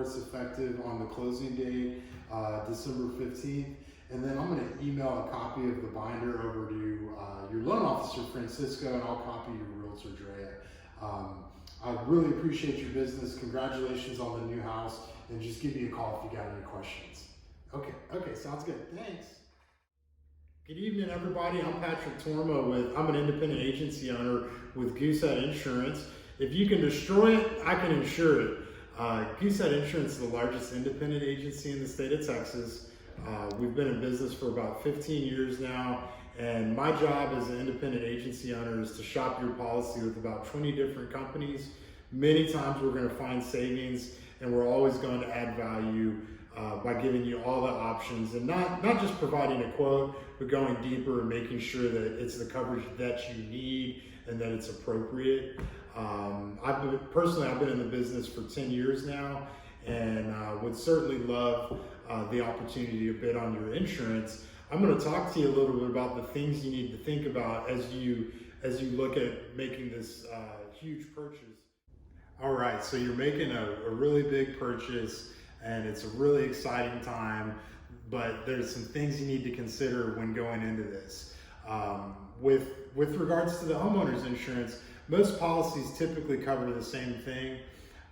course, effective on the closing date, December 15th. And then I'm going to email a copy of the binder over to your loan officer, Francisco, and I'll copy your realtor, Drea. I really appreciate your business. Congratulations on the new house. And just give me a call if you got any questions. Okay, sounds good. Thanks. Good evening, everybody. I'm Patrick Torma I'm an independent agency owner with Goosehead Insurance. If you can destroy it, I can insure it. Goosehead Insurance is the largest independent agency in the state of Texas. We've been in business for about 15 years now, and my job as an independent agency owner is to shop your policy with about 20 different companies. Many times we're going to find savings, and we're always going to add value by giving you all the options and not just providing a quote, but going deeper and making sure that it's the coverage that you need and that it's appropriate. I've been in the business for 10 years now, and would certainly love the opportunity to bid on your insurance. I'm going to talk to you a little bit about the things you need to think about as you look at making this huge purchase. All right, so you're making a really big purchase, and it's a really exciting time, but there's some things you need to consider when going into this. With regards to the homeowner's insurance, most policies typically cover the same thing.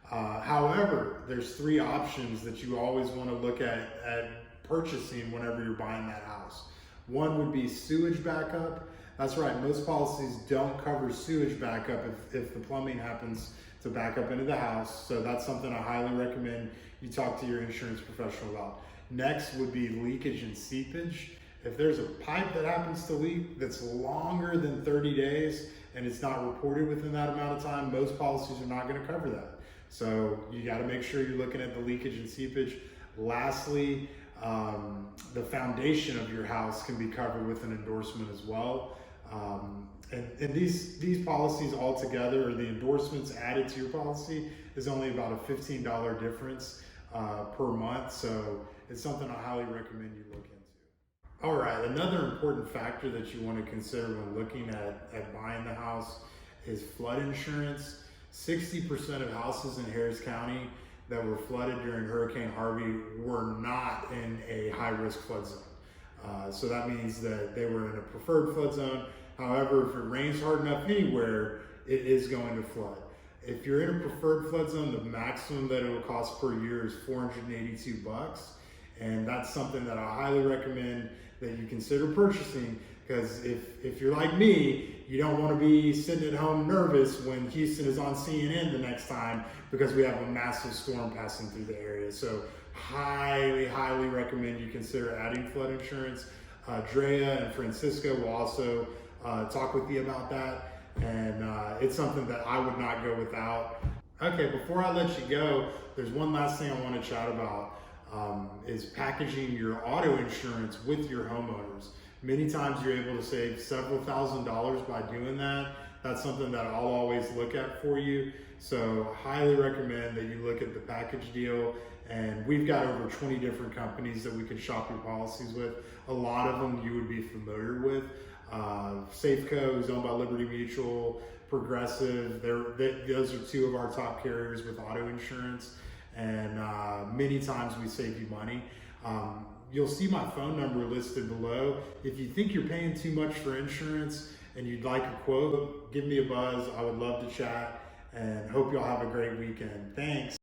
However, there's three options that you always want to look at purchasing whenever you're buying that house. One would be sewage backup. That's right, most policies don't cover sewage backup if the plumbing happens to back up into the house. So that's something I highly recommend you talk to your insurance professional about. Next would be leakage and seepage. If there's a pipe that happens to leak that's longer than 30 days and it's not reported within that amount of time, most policies are not going to cover that. So you got to make sure you're looking at the leakage and seepage. Lastly, the foundation of your house can be covered with an endorsement as well. And these policies altogether, or the endorsements added to your policy, is only about a $15 difference per month. So it's something I highly recommend you look into. All right, another important factor that you want to consider when looking at buying the house is flood insurance. 60% of houses in Harris County that were flooded during Hurricane Harvey were not in a high-risk flood zone. So that means that they were in a preferred flood zone. However, if it rains hard enough anywhere, it is going to flood. If you're in a preferred flood zone, the maximum that it will cost per year is $482. And that's something that I highly recommend that you consider purchasing, because if you're like me, you don't want to be sitting at home nervous when Houston is on CNN the next time because we have a massive storm passing through the area. So highly recommend you consider adding flood insurance. Drea and Francisco will also talk with you about that, and it's something that I would not go without. Okay, before I let you go, there's one last thing I want to chat about, is packaging your auto insurance with your homeowners. Many times you're able to save several $1,000s by doing that. That's something that I'll always look at for you. So highly recommend that you look at the package deal. And we've got over 20 different companies that we can shop your policies with. A lot of them you would be familiar with. Safeco is owned by Liberty Mutual, Progressive. Those are two of our top carriers with auto insurance. And many times we save you money. You'll see my phone number listed below. If you think you're paying too much for insurance and you'd like a quote, give me a buzz. I would love to chat, and hope y'all have a great weekend. Thanks.